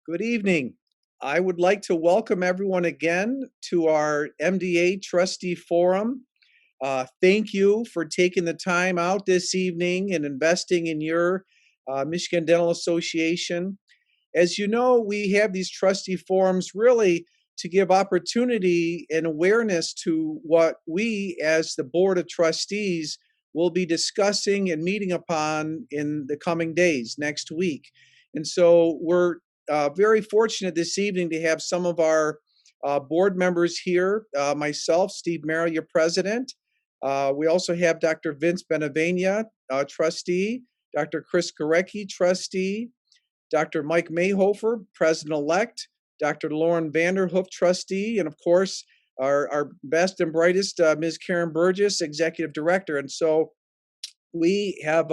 Good evening. I would like to welcome everyone again to our MDA Trustee Forum. Thank you for taking the time out this evening and investing in your Michigan Dental Association. As you know, we have these trustee forums really to give opportunity and awareness to what we as the Board of Trustees will be discussing and meeting upon in the coming days, next week. And so we're very fortunate this evening to have some of our board members here. Myself, Steve Merrill, your president. We also have Dr. Vince Benavenia, trustee, Dr. Chris Gorecki, trustee, Dr. Mike Mayhofer, president-elect, Dr. Lauren Vanderhoof, trustee, and of course, our best and brightest, Ms. Karen Burgess, executive director. And so we have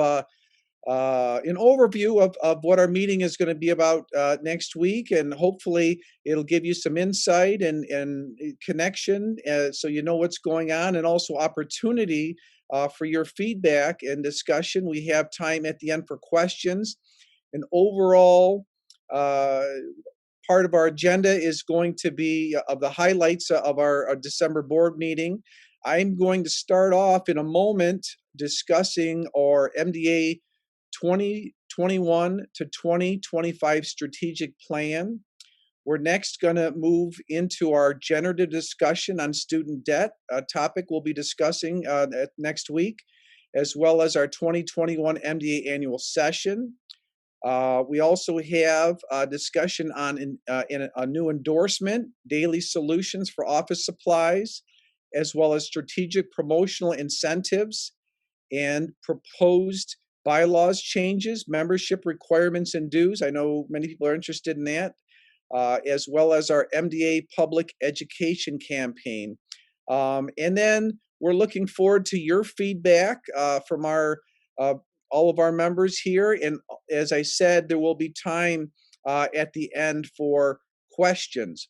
an overview of what our meeting is going to be about next week, and hopefully it'll give you some insight and connection so you know what's going on, and also opportunity for your feedback and discussion. We have time at the end for questions. An overall part of our agenda is going to be of the highlights of our December board meeting. I'm going to start off in a moment discussing our MDA 2021 to 2025 strategic plan. We're next going to move into our generative discussion on student debt, a topic we'll be discussing next week, as well as our 2021 Mda Annual Session. We also have a discussion on a new endorsement, daily solutions for office supplies, as well as strategic promotional incentives and proposed bylaws changes, membership requirements and dues. I know many people are interested in that, as well as our MDA public education campaign. And then we're looking forward to your feedback from all of our members here. And as I said, there will be time at the end for questions.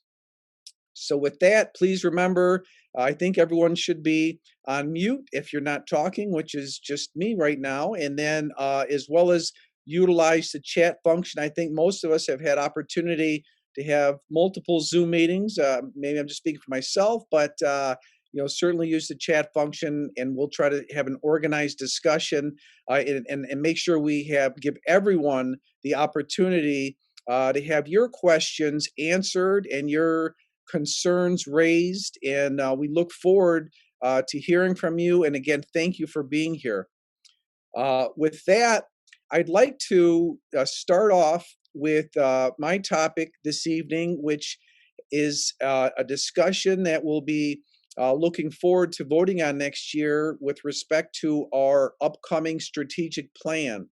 So with that, please remember, I think everyone should be on mute if you're not talking, which is just me right now. And then as well as utilize the chat function. I think most of us have had opportunity to have multiple Zoom meetings. Maybe I'm just speaking for myself, but certainly use the chat function, and we'll try to have an organized discussion and make sure we give everyone the opportunity to have your questions answered and your concerns raised. And we look forward to hearing from you. And again, thank you for being here. With that, I'd like to start off with my topic this evening, which is a discussion that will be looking forward to voting on next year with respect to our upcoming strategic plan.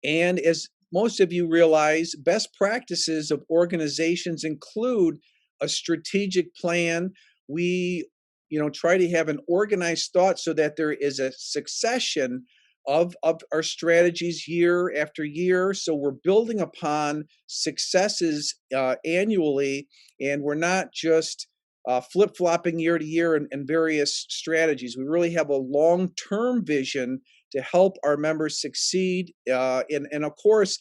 And as most of you realize, best practices of organizations include a strategic plan. We try to have an organized thought so that there is a succession of our strategies year after year. So we're building upon successes annually, and we're not just flip-flopping year to year in various strategies. We really have a long-term vision to help our members succeed. And of course,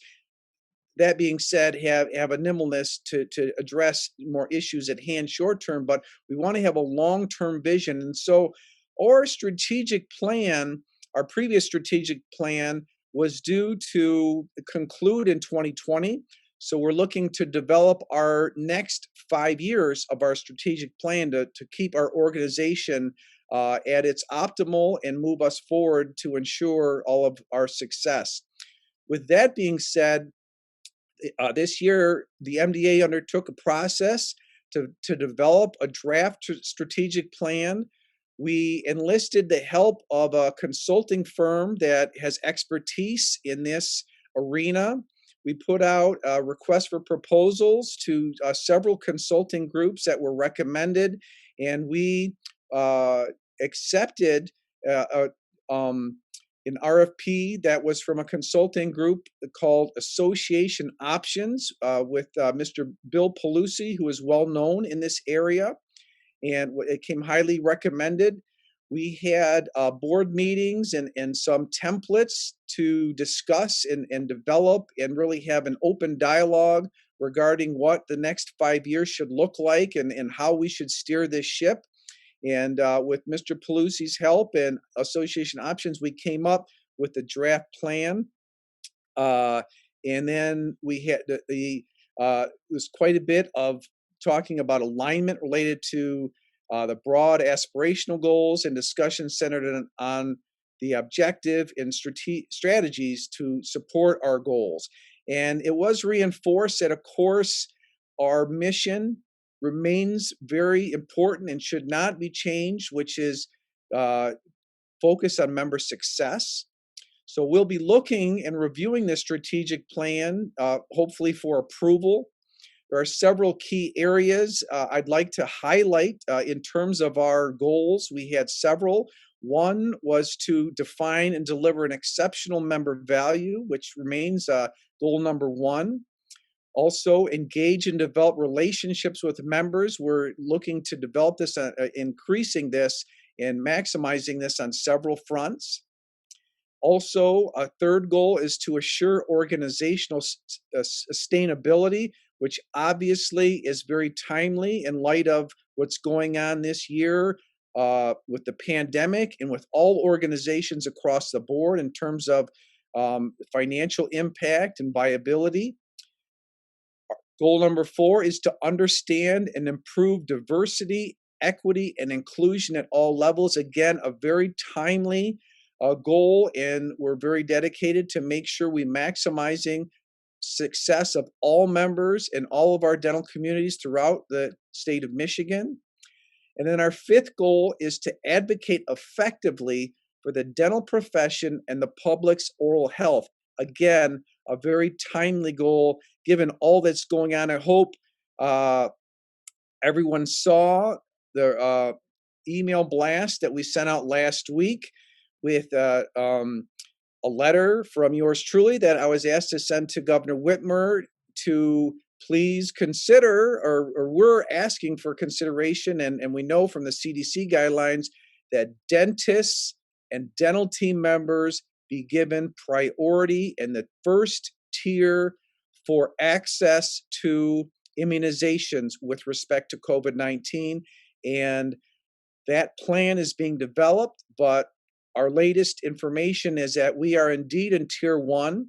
that being said, have a nimbleness to address more issues at hand short term, but we want to have a long-term vision. And so our strategic plan, our previous strategic plan, was due to conclude in 2020. So we're looking to develop our next 5 years of our strategic plan to keep our organization at its optimal and move us forward to ensure all of our success. With that being said, this year, the MDA undertook a process to develop a draft strategic plan. We enlisted the help of a consulting firm that has expertise in this arena. We put out a request for proposals to several consulting groups that were recommended, and we accepted an RFP that was from a consulting group called Association Options with Mr. Bill Pelusi, who is well known in this area, and it came highly recommended. We had board meetings and some templates to discuss and develop and really have an open dialogue regarding what the next 5 years should look like and how we should steer this ship. And with Mr. Pelusi's help and Association Options, we came up with the draft plan. And then we had there's quite a bit of talking about alignment related to the broad aspirational goals and discussions centered on the objective and strategies to support our goals. And it was reinforced that, of course, our mission remains very important and should not be changed, which is focus on member success. So we'll be looking and reviewing this strategic plan, hopefully for approval. There are several key areas I'd like to highlight in terms of our goals. We had several. One was to define and deliver an exceptional member value, which remains goal number one. Also, engage and develop relationships with members. We're looking to develop this, increasing this and maximizing this on several fronts. Also, a third goal is to assure organizational sustainability, which obviously is very timely in light of what's going on this year with the pandemic and with all organizations across the board in terms of financial impact and viability. Goal number 4 is to understand and improve diversity, equity, and inclusion at all levels. Again, a very timely goal, and we're very dedicated to make sure we maximizing success of all members in all of our dental communities throughout the state of Michigan. And then our 5th goal is to advocate effectively for the dental profession and the public's oral health. Again, a very timely goal given all that's going on. I hope everyone saw the email blast that we sent out last week with a letter from yours truly that I was asked to send to Governor Whitmer to please consider, or we're asking for consideration, and we know from the CDC guidelines that dentists and dental team members be given priority in the first tier for access to immunizations with respect to COVID-19. And that plan is being developed, but our latest information is that we are indeed in tier 1.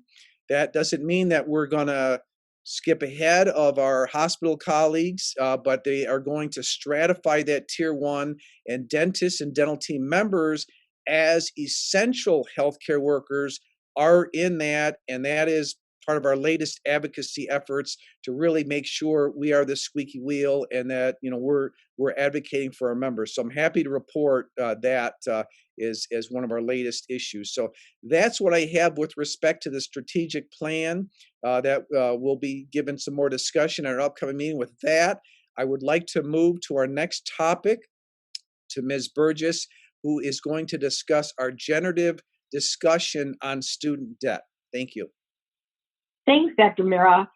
That doesn't mean that we're going to skip ahead of our hospital colleagues, but they are going to stratify that tier 1 and dentists and dental team members as essential healthcare workers are in that, and that is part of our latest advocacy efforts to really make sure we are the squeaky wheel and that we're advocating for our members. So I'm happy to report that is one of our latest issues. So that's what I have with respect to the strategic plan that will be given some more discussion at our upcoming meeting. With that, I would like to move to our next topic, to Ms. Burgess, who is going to discuss our generative discussion on student debt. Thank you. Thanks, Dr. Mira.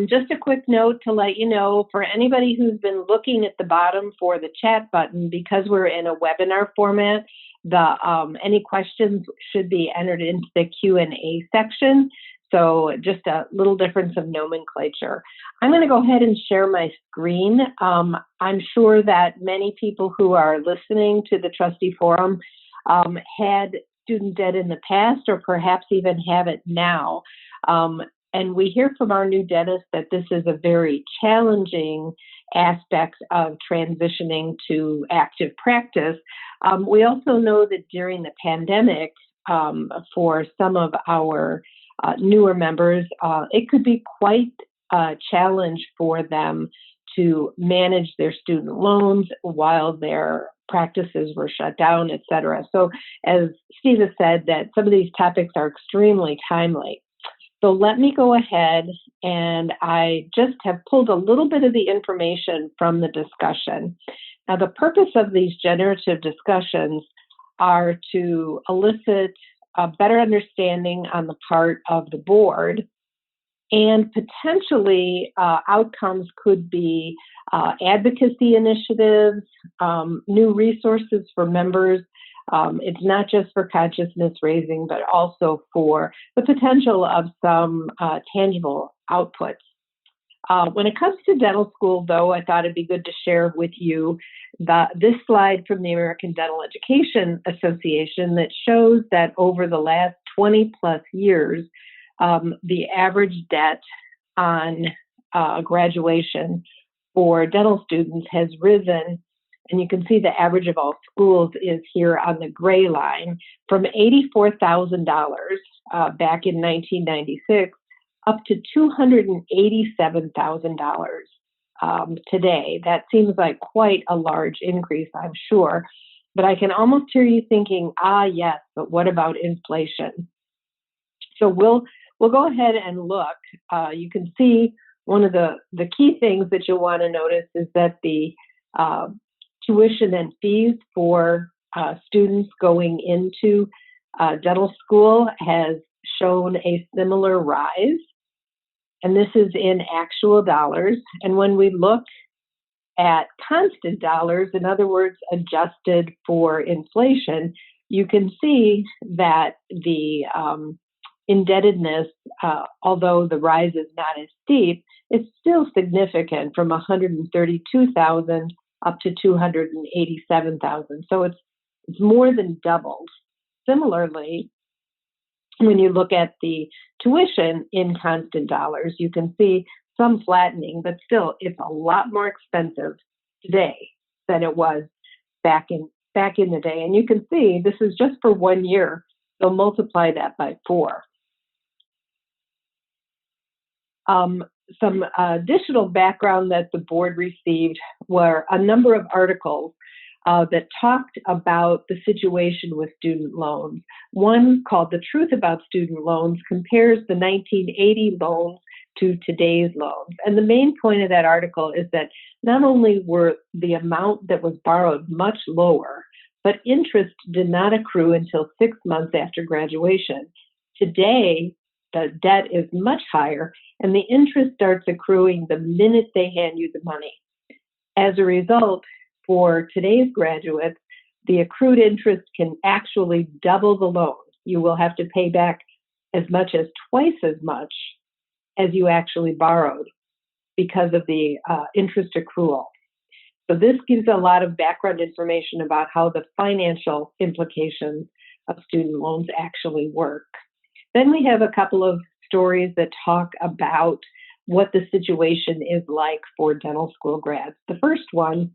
Just a quick note to let you know, for anybody who's been looking at the bottom for the chat button, because we're in a webinar format, any questions should be entered into the Q&A section. So just a little difference of nomenclature. I'm going to go ahead and share my screen. I'm sure that many people who are listening to the Trustee Forum had student debt in the past, or perhaps even have it now. And we hear from our new dentists that this is a very challenging aspect of transitioning to active practice. We also know that during the pandemic, for some of our newer members, it could be quite a challenge for them to manage their student loans while their practices were shut down, et cetera. So as Steve has said, that some of these topics are extremely timely. So let me go ahead, and I just have pulled a little bit of the information from the discussion. Now, the purpose of these generative discussions are to elicit a better understanding on the part of the board, and potentially outcomes could be advocacy initiatives, new resources for members. It's not just for consciousness raising, but also for the potential of some tangible outputs. When it comes to dental school, though, I thought it'd be good to share with you this slide from the American Dental Education Association that shows that over the last 20 plus years, the average debt on graduation for dental students has risen. And you can see the average of all schools is here on the gray line, from $84,000 back in 1996 up to $287,000 today. That seems like quite a large increase, I'm sure. But I can almost hear you thinking, yes, but what about inflation? So we'll go ahead and look. You can see one of the key things that you'll want to notice is that the tuition and fees for students going into dental school has shown a similar rise. And this is in actual dollars. And when we look at constant dollars, in other words, adjusted for inflation, you can see that the indebtedness, although the rise is not as steep, it's still significant, from 132,000 up to 287,000. So it's more than doubled. Similarly, when you look at the tuition in constant dollars, you can see some flattening, but still it's a lot more expensive today than it was back in the day. And you can see this is just for 1 year. So multiply that by 4. Some additional background that the board received were a number of articles that talked about the situation with student loans. One called "The Truth About Student Loans" compares the 1980 loans to today's loans. And the main point of that article is that not only were the amount that was borrowed much lower, but interest did not accrue until 6 months after graduation. Today, the debt is much higher, and the interest starts accruing the minute they hand you the money. As a result, for today's graduates, the accrued interest can actually double the loan. You will have to pay back as much as twice as much as you actually borrowed because of the interest accrual. So this gives a lot of background information about how the financial implications of student loans actually work. Then we have a couple of stories that talk about what the situation is like for dental school grads. The first one,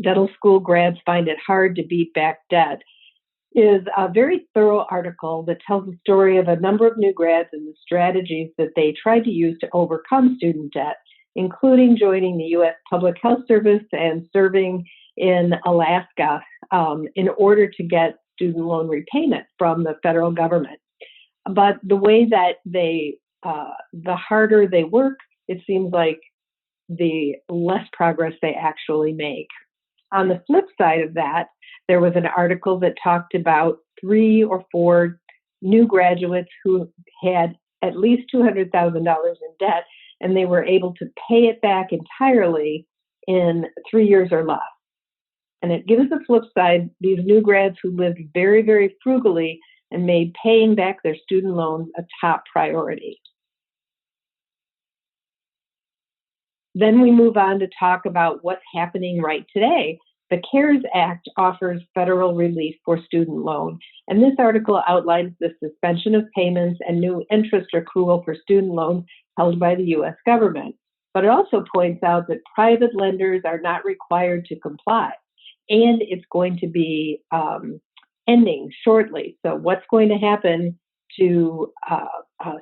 dental school grads find it hard to beat back debt, is a very thorough article that tells the story of a number of new grads and the strategies that they tried to use to overcome student debt, including joining the U.S. Public Health Service and serving in Alaska in order to get student loan repayment from the federal government. But the way that the harder they work, it seems like the less progress they actually make. On the flip side of that, there was an article that talked about 3 or 4 new graduates who had at least $200,000 in debt, and they were able to pay it back entirely in 3 years or less. And it gives the flip side, these new grads who lived very, very frugally and made paying back their student loans a top priority. Then we move on to talk about what's happening right today. The CARES Act offers federal relief for student loan, and this article outlines the suspension of payments and new interest accrual for student loans held by the U.S. government. But it also points out that private lenders are not required to comply, and it's going to be ending shortly. So what's going to happen to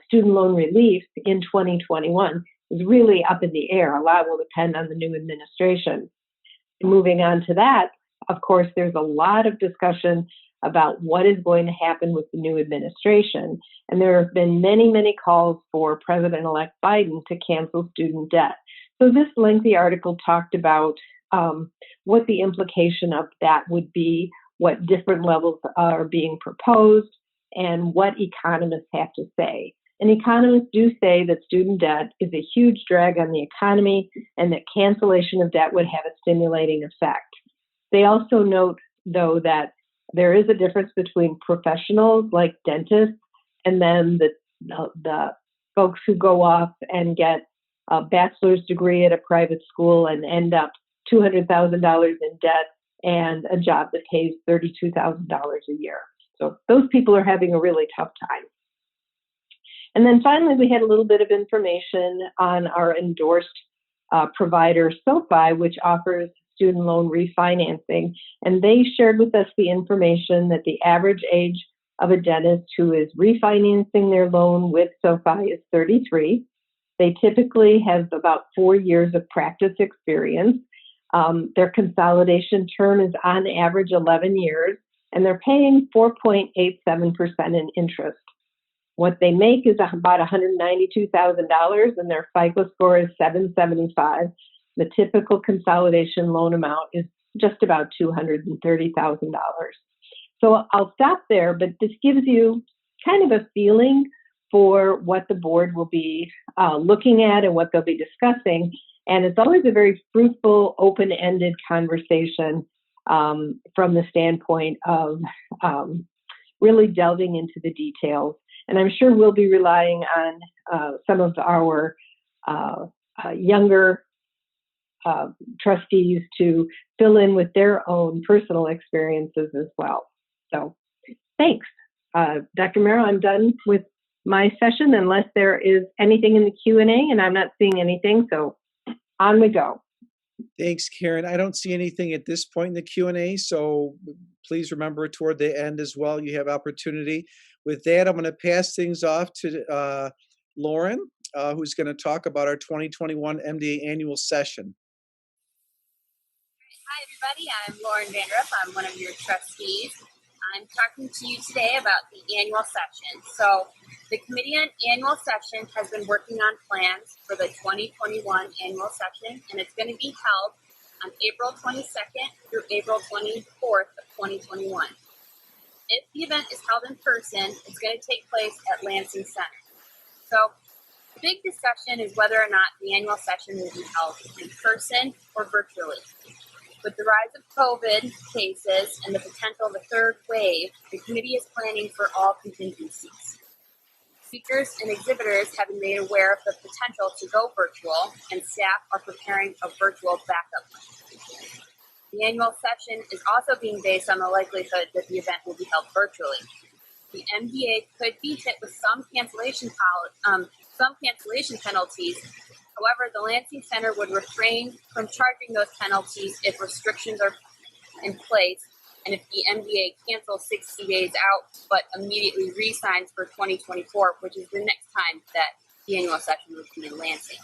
student loan relief in 2021 is really up in the air. A lot will depend on the new administration. Moving on to that, of course, there's a lot of discussion about what is going to happen with the new administration. And there have been many, many calls for President-elect Biden to cancel student debt. So this lengthy article talked about what the implication of that would be, what different levels are being proposed, and what economists have to say. And economists do say that student debt is a huge drag on the economy and that cancellation of debt would have a stimulating effect. They also note, though, that there is a difference between professionals like dentists and then the folks who go off and get a bachelor's degree at a private school and end up $200,000 in debt and a job that pays $32,000 a year. So those people are having a really tough time. And then finally, we had a little bit of information on our endorsed provider, SoFi, which offers student loan refinancing. And they shared with us the information that the average age of a dentist who is refinancing their loan with SoFi is 33. They typically have about 4 years of practice experience. Their consolidation term is on average 11 years, and they're paying 4.87% in interest. What they make is about $192,000, and their FICO score is 775. The typical consolidation loan amount is just about $230,000. So I'll stop there, but this gives you kind of a feeling for what the board will be looking at and what they'll be discussing. And it's always a very fruitful, open-ended conversation from the standpoint of really delving into the details. And I'm sure we'll be relying on some of our younger trustees to fill in with their own personal experiences as well. So thanks. Dr. Merrill, I'm done with my session unless there is anything in the Q&A, and I'm not seeing anything, so on we go. Thanks, Karen. I don't see anything at this point in the Q&A, so please remember toward the end as well, you have opportunity. With that, I'm going to pass things off to Lauren, who's going to talk about our 2021 Mda Annual Session. Hi, everybody. I'm Lauren Vanderup. I'm one of your trustees. I'm talking to you today about the annual session. So the Committee on Annual Session has been working on plans for the 2021 annual session, and it's going to be held on April 22nd through April 24th of 2021. If the event is held in person, it's going to take place at Lansing Center. So the big discussion is whether or not the annual session will be held in person or virtually. With the rise of COVID cases and the potential of a third wave, the committee is planning for all contingencies. Speakers and exhibitors have been made aware of the potential to go virtual, and staff are preparing a virtual backup plan. The annual session is also being based on the likelihood that the event will be held virtually. The MDA could be hit with some cancellation penalties. However, the Lansing Center would refrain from charging those penalties if restrictions are in place and if the MDA cancels 60 days out but immediately re-signs for 2024, which is the next time that the annual session will be in Lansing.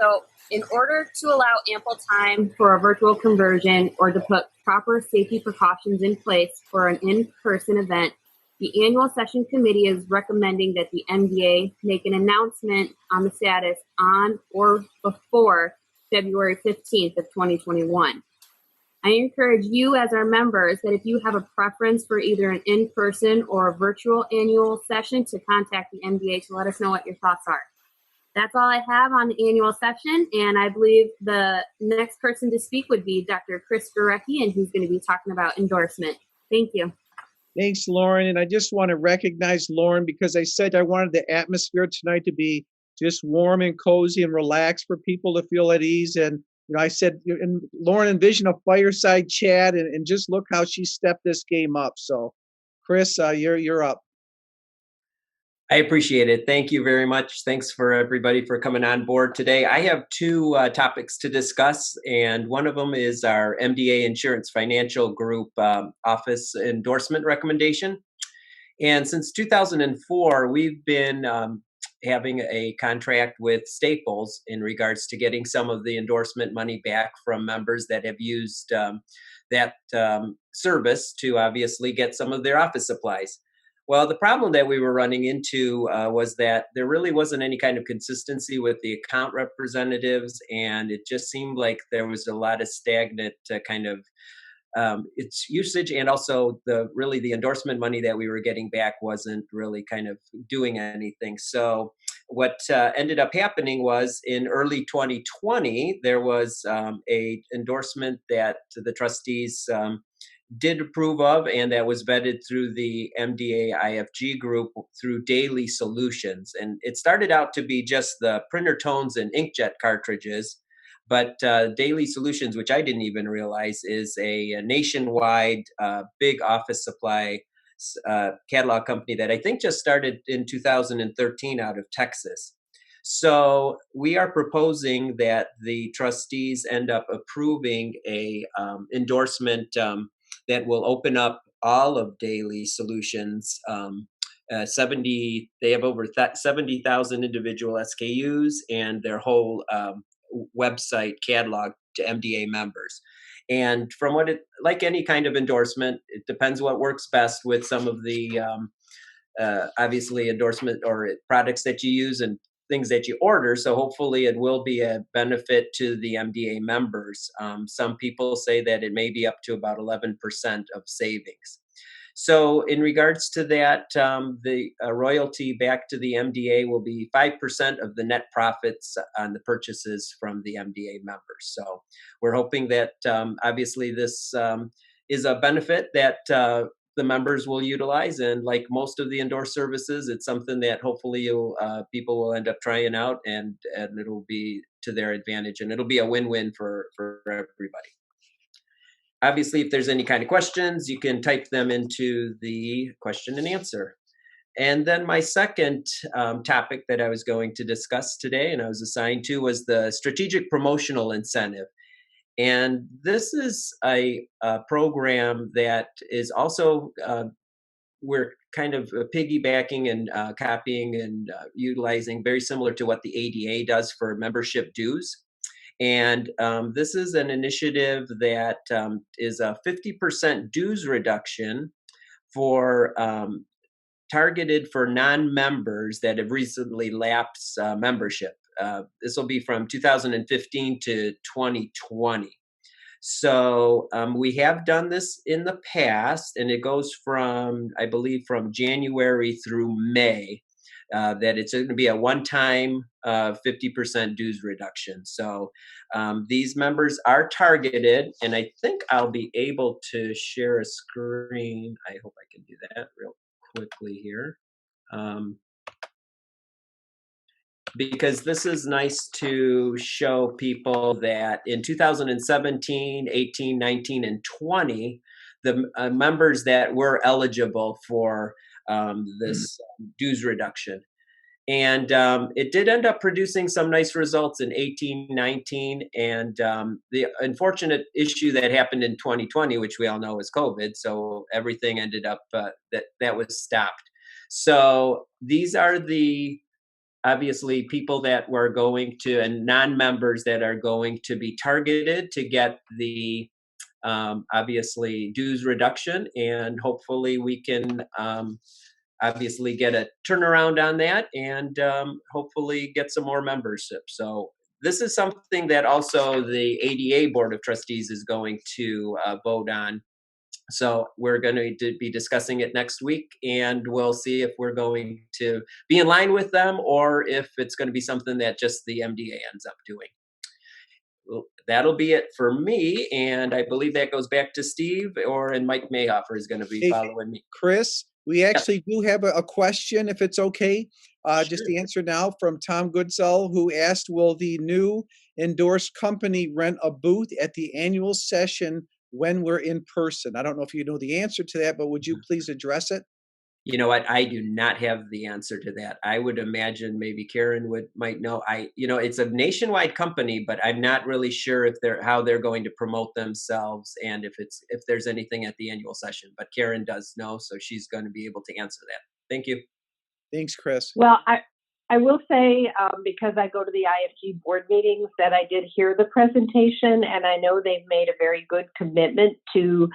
So in order to allow ample time for a virtual conversion or to put proper safety precautions in place for an in-person event, the annual session committee is recommending that the MDA make an announcement on the status on or before February 15th of 2021. I encourage you as our members that if you have a preference for either an in-person or a virtual annual session to contact the MDA to let us know what your thoughts are. That's all I have on the annual session, and I believe the next person to speak would be Dr. Chris Gorecki, and he's going to be talking about endorsement. Thank you. Thanks, Lauren. And I just want to recognize Lauren because I said I wanted the atmosphere tonight to be just warm and cozy and relaxed for people to feel at ease. And I said, and Lauren envisioned a fireside chat, and just look how she stepped this game up. So, Chris, you're up. I appreciate it. Thank you very much. Thanks for everybody for coming on board today. I have two topics to discuss, and one of them is our MDA Insurance Financial Group office endorsement recommendation. And since 2004, we've been having a contract with Staples in regards to getting some of the endorsement money back from members that have used that service to obviously get some of their office supplies. Well, the problem that we were running into was that there really wasn't any kind of consistency with the account representatives, and it just seemed like there was a lot of stagnant kind of its usage, and also the endorsement money that we were getting back wasn't really kind of doing anything. So what ended up happening was in early 2020, there was a endorsement that the trustees did approve of, and that was vetted through the MDA IFG group through Daily Solutions. And it started out to be just the printer tones and inkjet cartridges, but Daily Solutions, which I didn't even realize, is a nationwide big office supply catalog company that I think just started in 2013 out of Texas. So we are proposing that the trustees end up approving a endorsement that will open up all of Daily Solutions. 70, they have over 70,000 individual SKUs and their whole website catalog to MDA members. And from what it, like any kind of endorsement, it depends what works best with some of the obviously endorsement or products that you use and things that you order. So hopefully it will be a benefit to the MDA members. Some people say that it may be up to about 11% of savings. So in regards to that, the royalty back to the MDA will be 5% of the net profits on the purchases from the MDA members. So we're hoping that obviously this is a benefit that the members will utilize, and like most of the endorsed services, it's something that hopefully people will end up trying out, and it'll be to their advantage, and it'll be a win-win for everybody. Obviously, if there's any kind of questions, you can type them into the question and answer. And then my second topic that I was going to discuss today, and I was assigned to, was the strategic promotional incentive. And this is a program that is also, we're kind of piggybacking and copying and utilizing, very similar to what the ADA does for membership dues. And this is an initiative that is a 50% dues reduction for targeted for non-members that have recently lapsed membership. This will be from 2015 to 2020. So we have done this in the past, and it goes from, I believe, from January through May. That it's going to be a one-time 50% dues reduction. So these members are targeted, and I think I'll be able to share a screen. I hope I can do that real quickly here. Because this is nice to show people that in 2017, 18, 19, and 20, the members that were eligible for this dues reduction. And it did end up producing some nice results in 18, 19, and the unfortunate issue that happened in 2020, which we all know is COVID, so everything ended up, that was stopped. So these are the obviously people that were going to, and non-members that are going to be targeted to get the obviously dues reduction, and hopefully we can obviously get a turnaround on that, and hopefully get some more membership. So this is something that also the ADA Board of Trustees is going to vote on. So we're going to be discussing it next week, and we'll see if we're going to be in line with them or if it's going to be something that just the MDA ends up doing. Well, that'll be it for me, and I believe that goes back to Steve, and Mike Mayhofer is going to be following me. Chris, we actually do have a question, if it's okay, just to answer now, from Tom Goodsell, who asked, will the new endorsed company rent a booth at the annual session when we're in person? I don't know if you know the answer to that, but would you please address it? You know what? I do not have the answer to that. I would imagine maybe Karen might know. It's a nationwide company, but I'm not really sure if how they're going to promote themselves, and if there's anything at the annual session. But Karen does know, so she's going to be able to answer that. Thank you. Thanks, Chris. Well, I will say, because I go to the IFG board meetings, that I did hear the presentation, and I know they've made a very good commitment to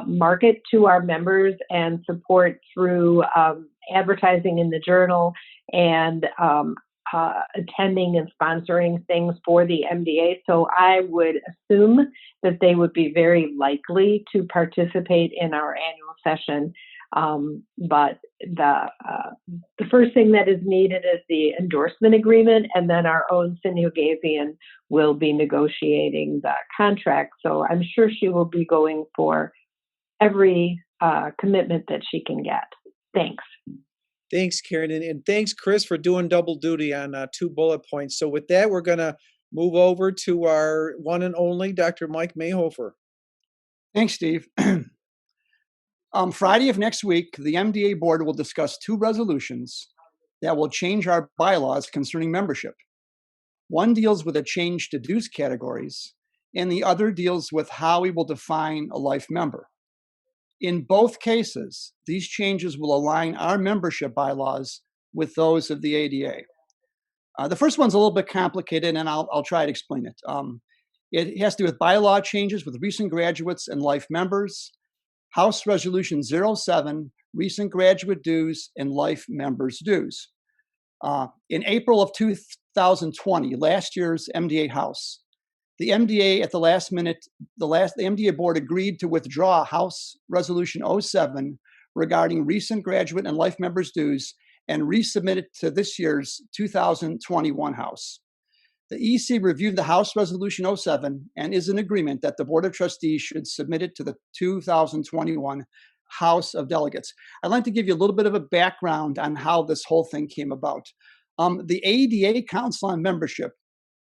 market to our members and support through advertising in the journal and attending and sponsoring things for the MDA. So I would assume that they would be very likely to participate in our annual session. But the first thing that is needed is the endorsement agreement, and then our own Cindy Gavian will be negotiating the contract. So I'm sure she will be going for every commitment that she can get. Thanks. Thanks, Karen. And thanks, Chris, for doing double duty on 2 bullet points. So with that, we're going to move over to our one and only Dr. Mike Mayhofer. Thanks, Steve. Friday of next week, the MDA board will discuss 2 resolutions that will change our bylaws concerning membership. One deals with a change to dues categories, and the other deals with how we will define a life member. In both cases, these changes will align our membership bylaws with those of the ADA. The first one's a little bit complicated, and I'll try to explain it. It has to do with bylaw changes with recent graduates and life members, House Resolution 07, recent graduate dues and life members dues. In April of 2020, last year's MDA House, the MDA at the last minute, the MDA board agreed to withdraw House Resolution 07 regarding recent graduate and life members dues and resubmit it to this year's 2021 House. The EC reviewed the House Resolution 07 and is in agreement that the Board of Trustees should submit it to the 2021 House of Delegates. I'd like to give you a little bit of a background on how this whole thing came about. The ADA Council on Membership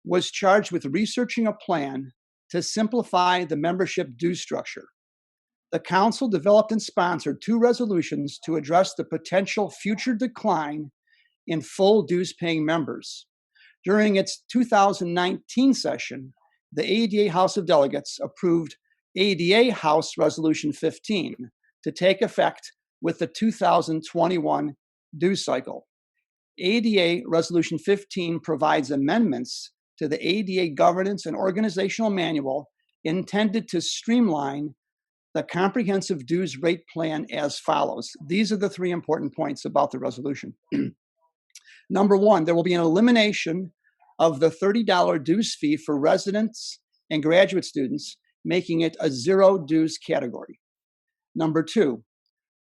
was charged with researching a plan to simplify the membership dues structure. The council developed and sponsored 2 resolutions to address the potential future decline in full dues paying members. During its 2019 session, the ADA House of Delegates approved ADA House Resolution 15 to take effect with the 2021 dues cycle. ADA Resolution 15 provides amendments to the ADA Governance and Organizational Manual intended to streamline the comprehensive dues rate plan as follows. These are the 3 important points about the resolution. Number 1, there will be an elimination of the $30 dues fee for residents and graduate students, making it a 0 dues category. Number 2,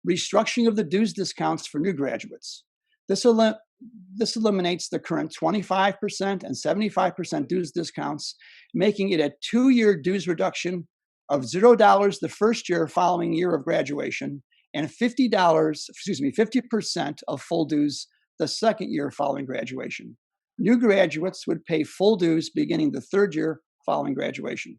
restructuring of the dues discounts for new graduates. This eliminates the current 25% and 75% dues discounts, making it a 2-year dues reduction of $0 the first year following year of graduation and $50% of full dues the second year following graduation. New graduates would pay full dues beginning the 3rd year following graduation.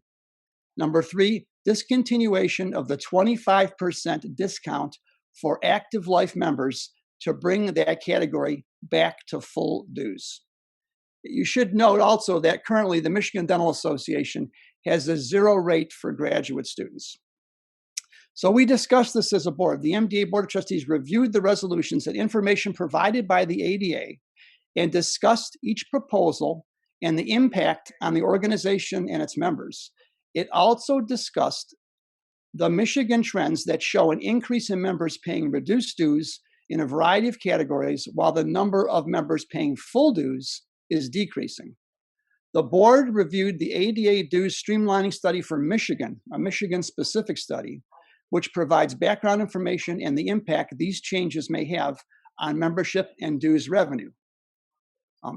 Number 3, discontinuation of the 25% discount for active life members to bring that category back to full dues. You should note also that currently the Michigan Dental Association has a 0 rate for graduate students. So we discussed this as a board. The MDA Board of Trustees reviewed the resolutions and information provided by the ADA and discussed each proposal and the impact on the organization and its members. It also discussed the Michigan trends that show an increase in members paying reduced dues in a variety of categories, while the number of members paying full dues is decreasing. The board reviewed the ADA dues streamlining study for Michigan, a Michigan-specific study, which provides background information and the impact these changes may have on membership and dues revenue.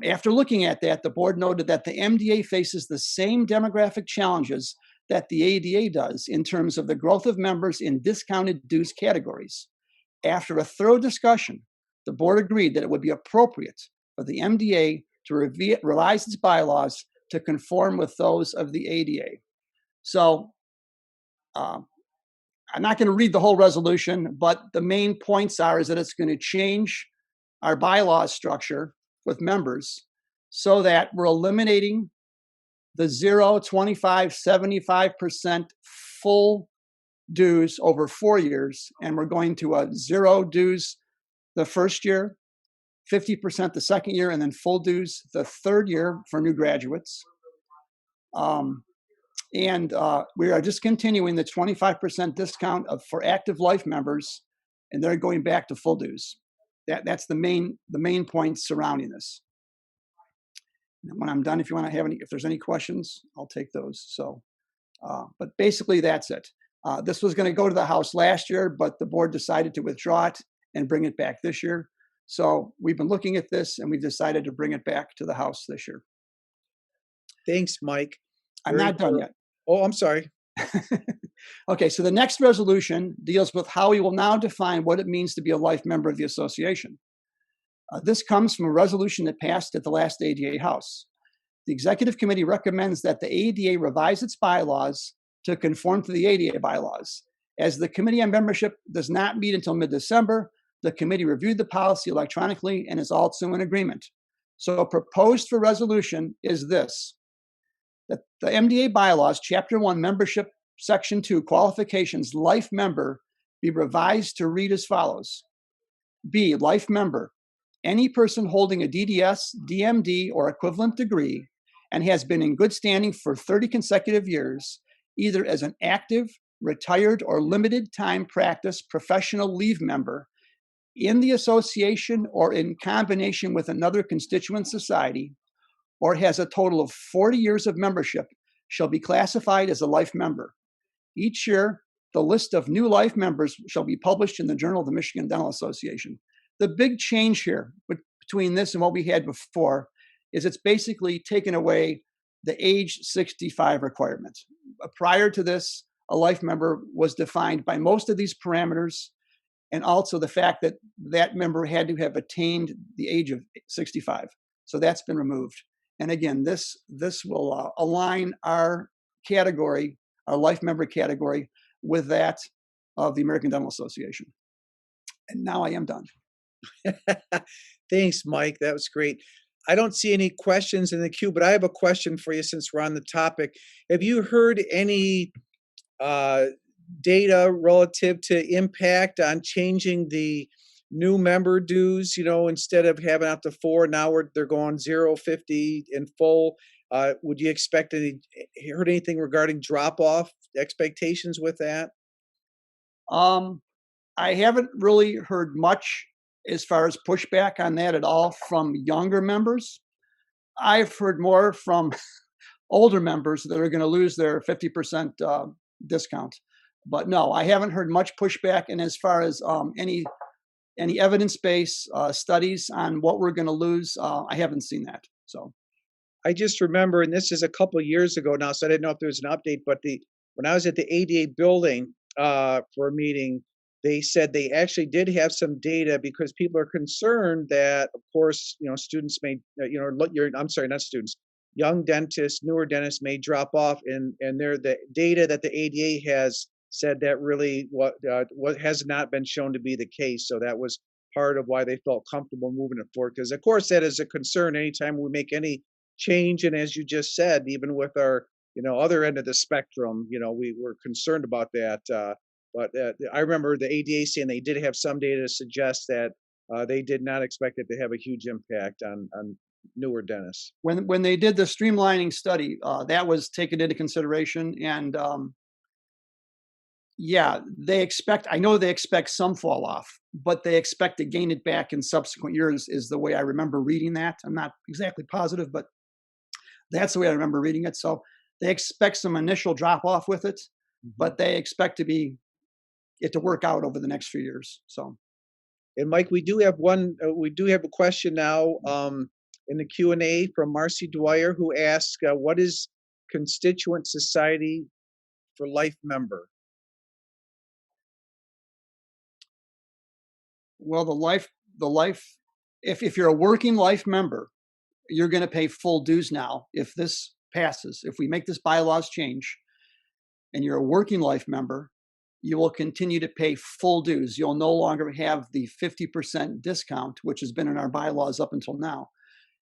After looking at that, the board noted that the MDA faces the same demographic challenges that the ADA does in terms of the growth of members in discounted dues categories. After a thorough discussion, the board agreed that it would be appropriate for the MDA to revise its bylaws to conform with those of the ADA. So I'm not going to read the whole resolution, but the main points is that it's going to change our bylaw structure with members so that we're eliminating the 0, 25, 75% full dues over 4 years, and we're going to a 0 dues the first year, 50% the second year, and then full dues the 3rd year for new graduates. We are discontinuing the 25% discount for active life members, and they're going back to full dues. That's the main points surrounding this. And when I'm done, if there's any questions, I'll take those. So, but basically that's it. This was going to go to the House last year, but the board decided to withdraw it and bring it back this year. So we've been looking at this, and we've decided to bring it back to the House this year. Thanks, Mike. I'm not done yet. Oh, I'm sorry. Okay, so the next resolution deals with how we will now define what it means to be a life member of the association. This comes from a resolution that passed at the last ADA House. The Executive Committee recommends that the ADA revise its bylaws to conform to the ADA bylaws. As the Committee on Membership does not meet until mid-December, the committee reviewed the policy electronically and is also in agreement. So proposed for resolution is this: that the MDA bylaws, Chapter 1, Membership, Section 2, Qualifications, Life Member, be revised to read as follows. B, life member, any person holding a DDS, DMD, or equivalent degree and has been in good standing for 30 consecutive years, either as an active, retired, or limited time practice professional leave member in the association or in combination with another constituent society, or has a total of 40 years of membership, shall be classified as a life member. Each year, the list of new life members shall be published in the Journal of the Michigan Dental Association. The big change here between this and what we had before is it's basically taken away the age 65 requirement. Prior to this, a life member was defined by most of these parameters, and also the fact that that member had to have attained the age of 65. So that's been removed. And again, this will align our category, our life member category, with that of the American Dental Association. And now I am done. Thanks, Mike. That was great. I don't see any questions in the queue, but I have a question for you since we're on the topic. Have you heard any data relative to impact on changing the new member dues? You know, instead of having up to 4, now they're going 0, 50 in full. Would you expect heard anything regarding drop off expectations with that? I haven't really heard much as far as pushback on that at all from younger members. I've heard more from older members that are going to lose their 50% discount. But no, I haven't heard much pushback. And as far as any evidence-based studies on what we're going to lose, I haven't seen that. So I just remember, and this is a couple of years ago now, so I didn't know if there was an update, but when I was at the ADA building for a meeting, they said they actually did have some data because people are concerned that, of course, students may, I'm sorry, not students, young dentists, newer dentists may drop off, and the data that the ADA has said that really what has not been shown to be the case. So that was part of why they felt comfortable moving it forward, because of course that is a concern anytime we make any change. And as you just said, even with our other end of the spectrum, we were concerned about that. But I remember the ADA saying they did have some data to suggest that they did not expect it to have a huge impact on newer dentists. When they did the streamlining study, that was taken into consideration, and yeah, I know they expect some fall off, but they expect to gain it back in subsequent years, is the way I remember reading that. I'm not exactly positive, but that's the way I remember reading it. So they expect some initial drop off with it, but they expect it to work out over the next few years. So, and Mike, we do have a question now in the Q&A from Marcy Dwyer, who asks, what is Constituent Society for Life Member? Well, if you're a working life member, you're going to pay full dues now. If this passes, if we make this bylaws change, and you're a working life member, you will continue to pay full dues. You'll no longer have the 50% discount, which has been in our bylaws up until now.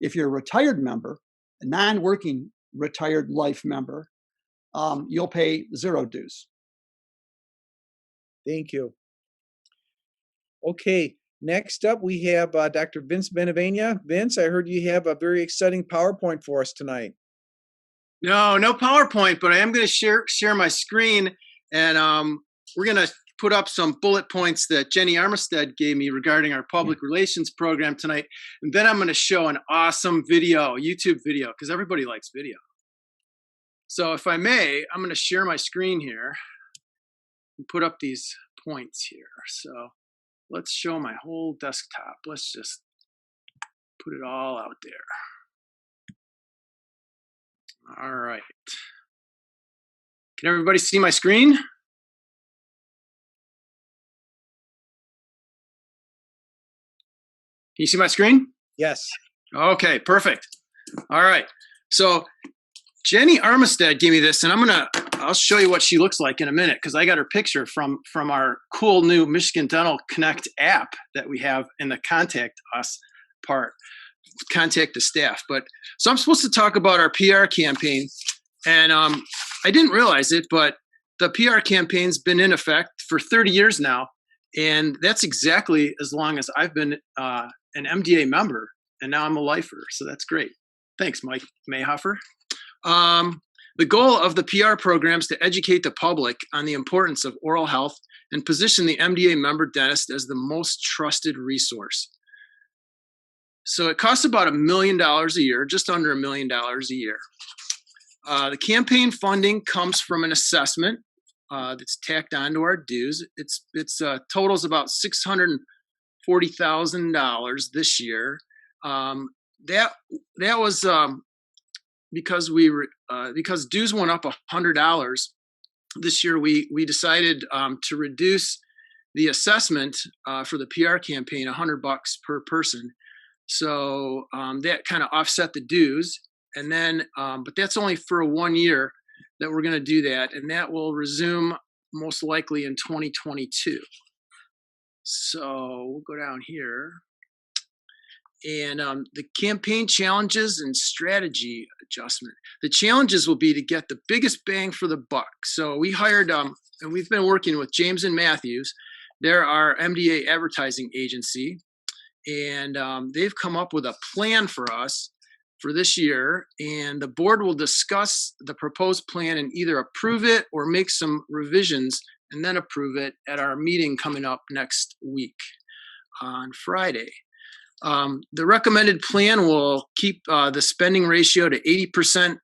If you're a retired member, a non-working retired life member, you'll pay 0 dues. Thank you. Okay, next up we have Dr. Vince Benevenia. Vince, I heard you have a very exciting PowerPoint for us tonight. No PowerPoint, but I am going to share my screen, and we're going to put up some bullet points that Jenny Armistead gave me regarding our public relations program tonight. And then I'm going to show an awesome YouTube video, because everybody likes video. So if I may, I'm going to share my screen here and put up these points here. So let's show my whole desktop. Let's just put it all out there. All right. Can everybody see my screen? Can you see my screen? Yes. Okay, perfect. All right. So Jenny Armistead gave me this, and I'll show you what she looks like in a minute because I got her picture from our cool new Michigan Dental Connect app that we have in the contact us part, contact the staff. But so I'm supposed to talk about our PR campaign, and I didn't realize it, but the PR campaign's been in effect for 30 years now, and that's exactly as long as I've been an MDA member, and now I'm a lifer, so that's great. Thanks, Mike Mayhofer. The goal of the PR program is to educate the public on the importance of oral health and position the MDA member dentist as the most trusted resource. So it costs about $1 million a year, just under $1 million a year. The campaign funding comes from an assessment that's tacked onto our dues. It's totals about $640,000 this year. That was because because dues went up $100 this year. We decided to reduce the assessment for the PR campaign $100 per person. So that kind of offset the dues, and then but that's only for 1 year that we're going to do that, and that will resume most likely in 2022. So we'll go down here. And the campaign challenges and strategy adjustment. The challenges will be to get the biggest bang for the buck. So we hired, and we've been working with James and Matthews. They're our MDA advertising agency. And they've come up with a plan for us for this year. And the board will discuss the proposed plan and either approve it or make some revisions and then approve it at our meeting coming up next week on Friday. The recommended plan will keep the spending ratio to 80%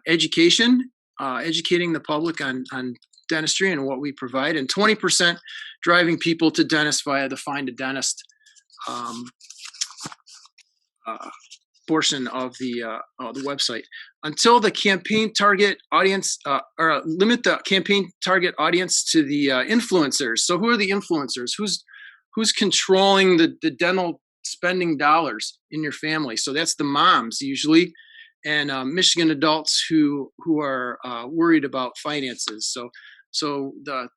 education, educating the public on dentistry and what we provide, and 20% driving people to dentists via the Find a Dentist portion of the website. Until the campaign target audience, or limit the campaign target audience to the influencers. So who are the influencers? Who's controlling the dental spending dollars in your family? So that's the moms usually, and Michigan adults who are worried about finances. So the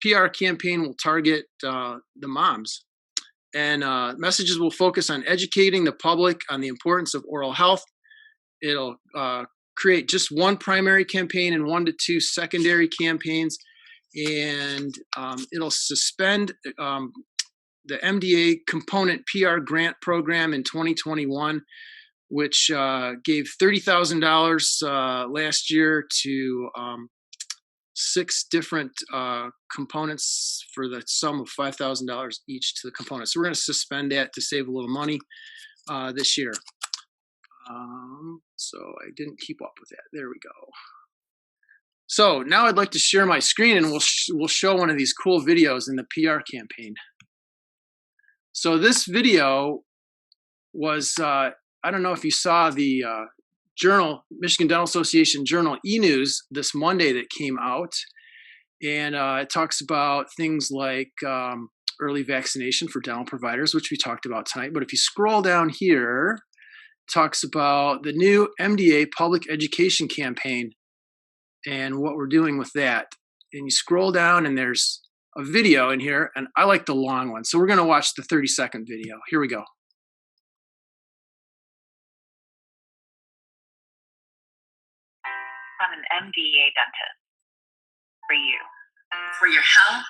PR campaign will target the moms, and messages will focus on educating the public on the importance of oral health. It'll create just one primary campaign and 1 to 2 secondary campaigns, and it'll suspend the MDA component PR grant program in 2021, which gave $30,000 last year to 6 different components for the sum of $5,000 each to the components. So we're going to suspend that to save a little money this year. So I didn't keep up with that. There we go. So now I'd like to share my screen, and we'll show one of these cool videos in the PR campaign. So this video was, I don't know if you saw the journal, Michigan Dental Association Journal e-News this Monday that came out. And it talks about things like early vaccination for dental providers, which we talked about tonight. But if you scroll down here, it talks about the new MDA public education campaign and what we're doing with that. And you scroll down and there's a video in here, and I like the long one. So we're going to watch the 30-second video. Here we go. From an MDA dentist. For you. For your health,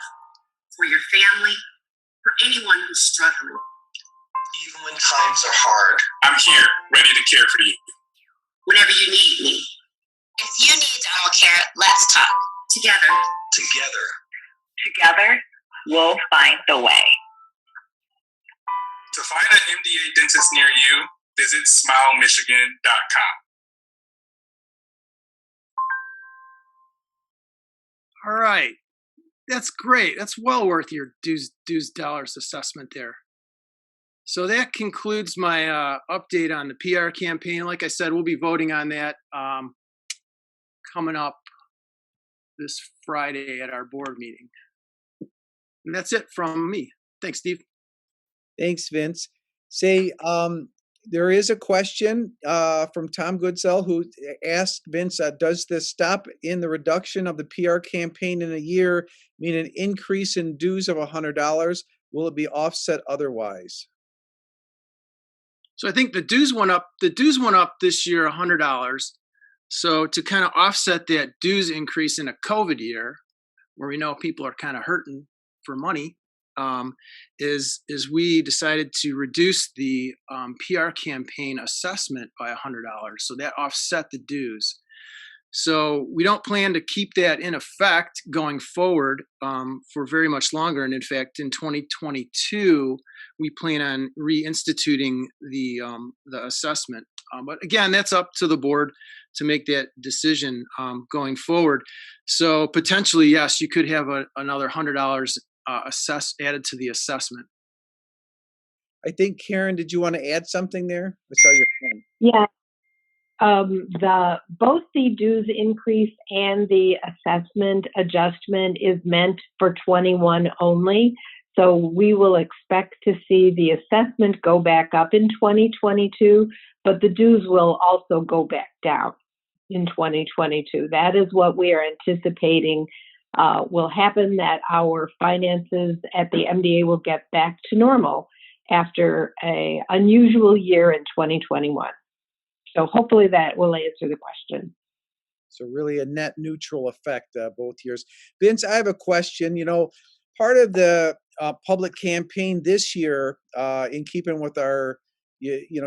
for your family, for anyone who's struggling. Even when times are hard, I'm here, ready to care for you. Whenever you need me. If you need dental care, let's talk. Together. Together. Together, we'll find the way. To find an MDA dentist near you, visit smilemichigan.com. All right. That's great. That's well worth your dues dollars assessment there. So that concludes my update on the PR campaign. Like I said, we'll be voting on that coming up this Friday at our board meeting. And that's it from me. Thanks, Steve. Thanks, Vince. Say, there is a question from Tom Goodsell who asked Vince, does this stop in the reduction of the PR campaign in a year mean an increase in dues of $100? Will it be offset otherwise? So I think the dues went up. The dues went up this year $100. So to kind of offset that dues increase in a COVID year, where we know people are kind of hurting for money, is we decided to reduce the PR campaign assessment by $100. So that offset the dues. So we don't plan to keep that in effect going forward for very much longer. And in fact, in 2022, we plan on reinstituting the assessment. But again, that's up to the board to make that decision going forward. So potentially, yes, you could have another $100 added to the assessment. I think, Karen, did you want to add something there? I saw your hand. Yeah. Both the dues increase and the assessment adjustment is meant for 21 only. So we will expect to see the assessment go back up in 2022, but the dues will also go back down in 2022. That is what we are anticipating will happen, that our finances at the MDA will get back to normal after an unusual year in 2021. So hopefully that will answer the question. So really a net neutral effect both years. Vince, I have a question. You know, part of the public campaign this year, in keeping with our,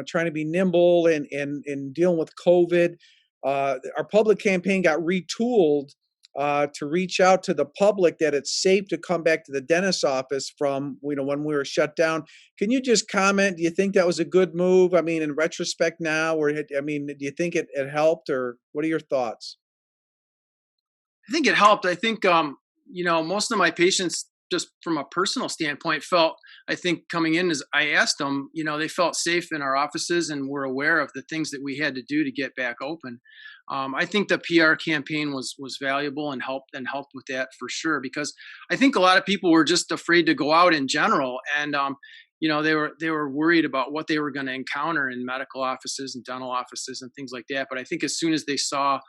trying to be nimble and dealing with COVID, our public campaign got retooled to reach out to the public that it's safe to come back to the dentist's office from, when we were shut down. Can you just comment? Do you think that was a good move? I mean, in retrospect now, do you think it helped, or what are your thoughts? I think it helped. I think, most of my patients, just from a personal standpoint, felt, I think coming in, as I asked them, they felt safe in our offices and were aware of the things that we had to do to get back open. I think the PR campaign was valuable and helped with that for sure, because I think a lot of people were just afraid to go out in general, and they were worried about what they were going to encounter in medical offices and dental offices and things like that. But I think as soon as they saw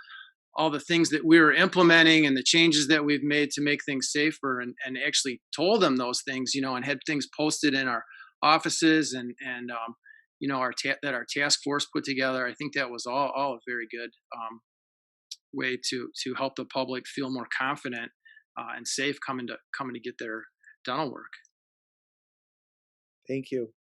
all the things that we were implementing and the changes that we've made to make things safer, and actually told them those things, and had things posted in our offices and that our task force put together, I think that was all a very good way to help the public feel more confident and safe coming to get their dental work. Thank you.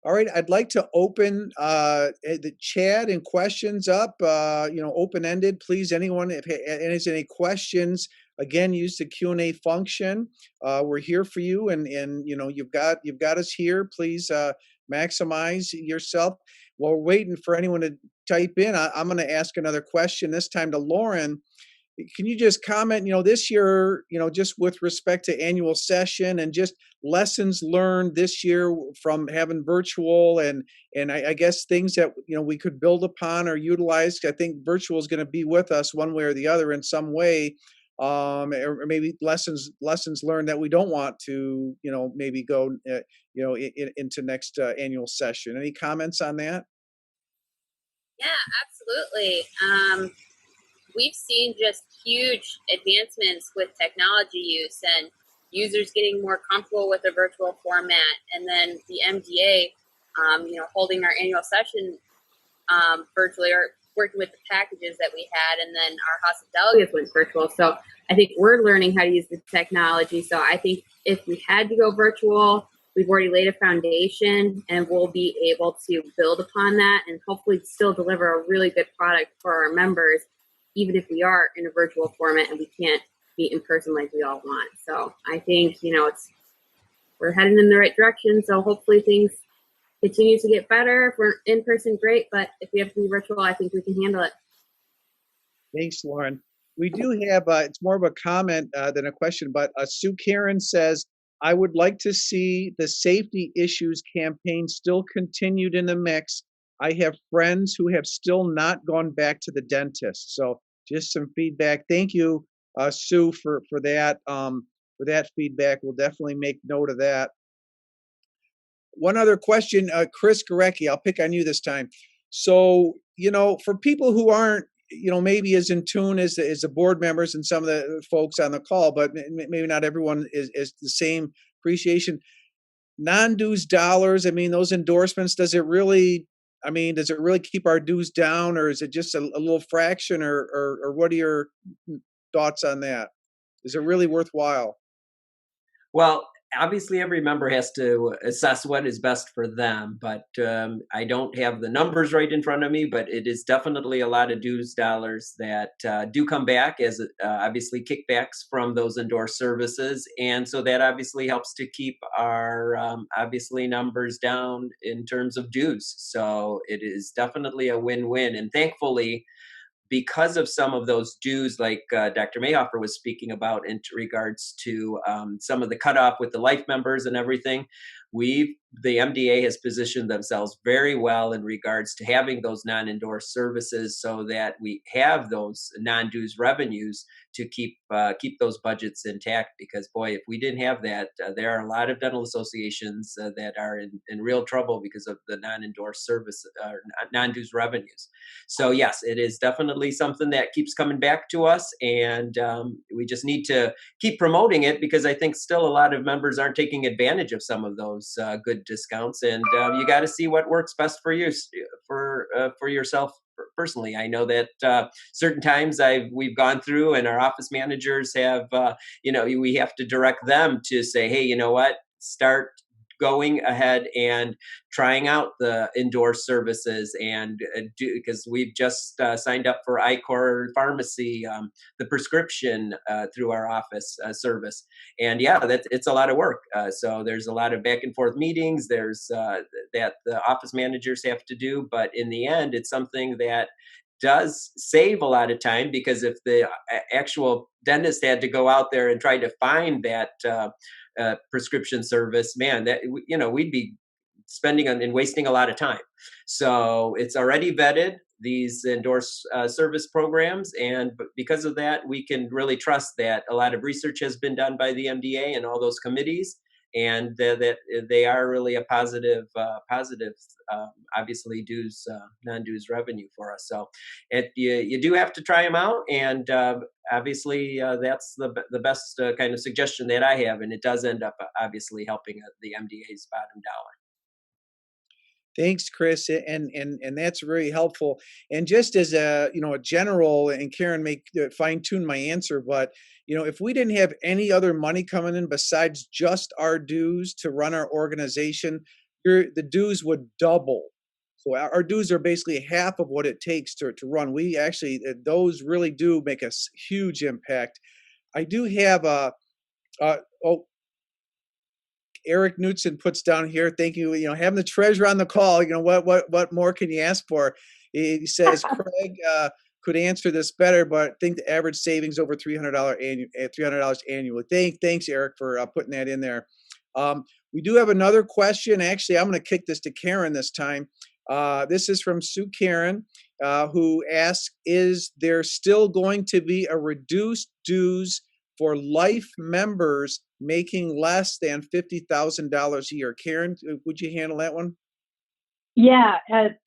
All right, I'd like to open the chat and questions up, open-ended. Please, anyone, if has any questions, again, use the Q&A function. We're here for you, and you've got us here. Please maximize yourself. While we're waiting for anyone to type in, I'm going to ask another question, this time to Lauren. Can you just comment, this year, just with respect to annual session and just lessons learned this year from having virtual, and I guess things that, we could build upon or utilize. I think virtual is going to be with us one way or the other in some way, or maybe lessons learned that we don't want to, maybe go, into next annual session. Any comments on that? Yeah, absolutely. We've seen just huge advancements with technology use and users getting more comfortable with the virtual format. And then the MDA, holding our annual session virtually, or working with the packages that we had. And then our House of Delegates went virtual. So I think we're learning how to use the technology. So I think if we had to go virtual, we've already laid a foundation, and we'll be able to build upon that and hopefully still deliver a really good product for our members, even if we are in a virtual format and we can't be in person like we all want. So I think, we're heading in the right direction. So hopefully things continue to get better. If we're in person, great. But if we have to be virtual, I think we can handle it. Thanks, Lauren. We do have, it's more of a comment than a question, but Sue Karen says, I would like to see the safety issues campaign still continued in the mix. I have friends who have still not gone back to the dentist. So just some feedback. Thank you, Sue, for that feedback. We'll definitely make note of that. One other question, Chris Gorecki, I'll pick on you this time. So, for people who aren't, maybe as in tune as the board members and some of the folks on the call, but maybe not everyone is the same appreciation. Non-dues dollars, I mean, those endorsements, does it really keep our dues down, or is it just a little fraction, or what are your thoughts on that? Is it really worthwhile? Well, obviously, every member has to assess what is best for them, but I don't have the numbers right in front of me, but it is definitely a lot of dues dollars that do come back as obviously kickbacks from those endorsed services. And so that obviously helps to keep our obviously numbers down in terms of dues. So it is definitely a win-win. And thankfully, because of some of those dues, like Dr. Mayhofer was speaking about in regards to some of the cutoff with the life members and everything, the MDA has positioned themselves very well in regards to having those non-endorsed services, so that we have those non-dues revenues to keep those budgets intact. Because boy, if we didn't have that, there are a lot of dental associations that are in real trouble because of the non-endorsed service non-dues revenues. So yes, it is definitely something that keeps coming back to us, and we just need to keep promoting it, because I think still a lot of members aren't taking advantage of some of those good discounts, and you got to see what works best for you, for yourself personally. I know that certain times we've gone through, and our office managers have, we have to direct them to say, hey, you know what, start going ahead and trying out the endorsed services, and because we've just signed up for iCor Pharmacy, the prescription through our office service. And yeah, it's a lot of work. So there's a lot of back and forth meetings. There's that the office managers have to do, but in the end, it's something that does save a lot of time, because if the actual dentist had to go out there and try to find that prescription service, man, that we'd be spending and wasting a lot of time. So it's already vetted, these endorsed service programs, and because of that, we can really trust that a lot of research has been done by the MDA and all those committees, and that they are really a positive, obviously non-dues revenue for us. So you do have to try them out, and obviously that's the best kind of suggestion that I have, and it does end up obviously helping the MDA's bottom dollar. Thanks, Chris, and that's very helpful. And just as a general, and Karen may fine tune my answer, but if we didn't have any other money coming in besides just our dues to run our organization, the dues would double. So our dues are basically half of what it takes to run. We actually, those really do make a huge impact. I do have Eric Knutson puts down here, thank you, having the treasurer on the call, what more can you ask for? He says, Craig could answer this better, but I think the average savings over $300 annually. Thanks, Eric, for putting that in there. We do have another question. Actually, I'm going to kick this to Karen this time. This is from Sue Karen, who asks, is there still going to be a reduced dues for life members making less than $50,000 a year? Karen, would you handle that one? Yeah,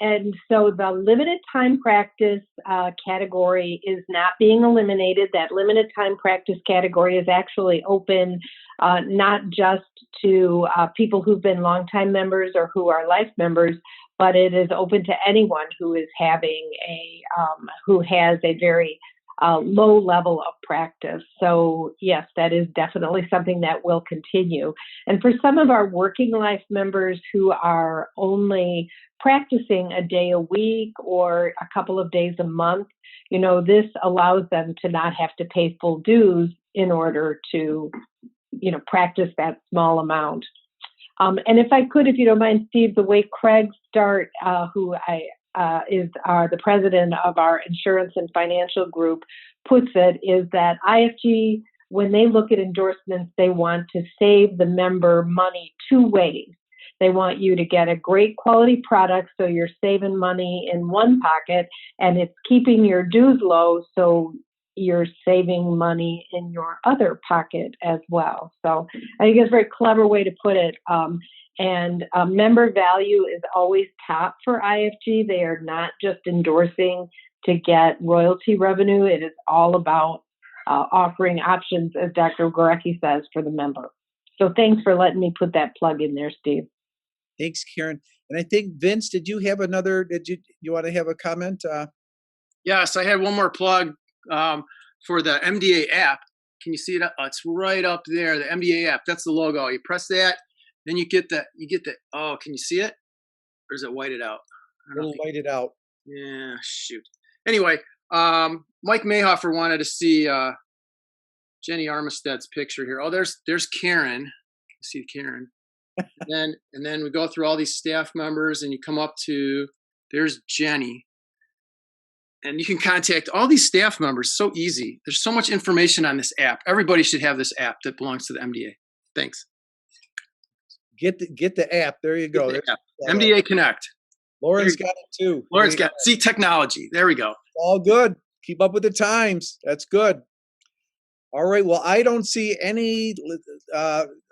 and so the limited time practice category is not being eliminated. That limited time practice category is actually open not just to people who've been longtime members or who are life members, but it is open to anyone who is having who has a very low level of practice. So yes, that is definitely something that will continue. And for some of our working life members who are only practicing a day a week or a couple of days a month, this allows them to not have to pay full dues in order to, practice that small amount. And if I could, if you don't mind, Steve, the way Craig Start, who is the president of our insurance and financial group, puts it, is that IFG, when they look at endorsements, they want to save the member money two ways. They want you to get a great quality product, so you're saving money in one pocket, and it's keeping your dues low, so you're saving money in your other pocket as well. So I think it's a very clever way to put it. And member value is always top for IFG. They are not just endorsing to get royalty revenue. It is all about offering options, as Dr. Gorecki says, for the member. So thanks for letting me put that plug in there, Steve. Thanks, Karen. And I think, Vince, did you have another, you want to have a comment? Yes, I had one more plug for the MDA app. Can you see it? It's right up there, the MDA app. That's the logo. You press that, then you get the, oh, can you see it? Or is it whited out? It'll white it out. Yeah, shoot. Anyway, Mike Mayhofer wanted to see Jenny Armisted's picture here. Oh, there's Karen. You see Karen. and then we go through all these staff members, and you come up to, there's Jenny. And you can contact all these staff members so easy. There's so much information on this app. Everybody should have this app that belongs to the MDA. Thanks. Get the app. There you go. MDA Connect. Lauren's got it too. Lauren's got it. See, technology. There we go. All good. Keep up with the times. That's good. All right. Well, I don't see any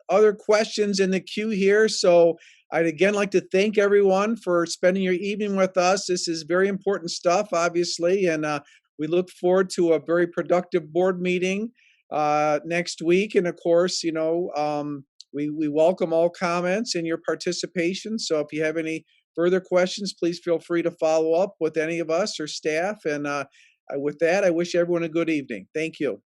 other questions in the queue here. So I'd again like to thank everyone for spending your evening with us. This is very important stuff, obviously, and we look forward to a very productive board meeting next week. And of course, you know, we welcome all comments and your participation. So if you have any further questions, please feel free to follow up with any of us or staff. And with that, I wish everyone a good evening. Thank you.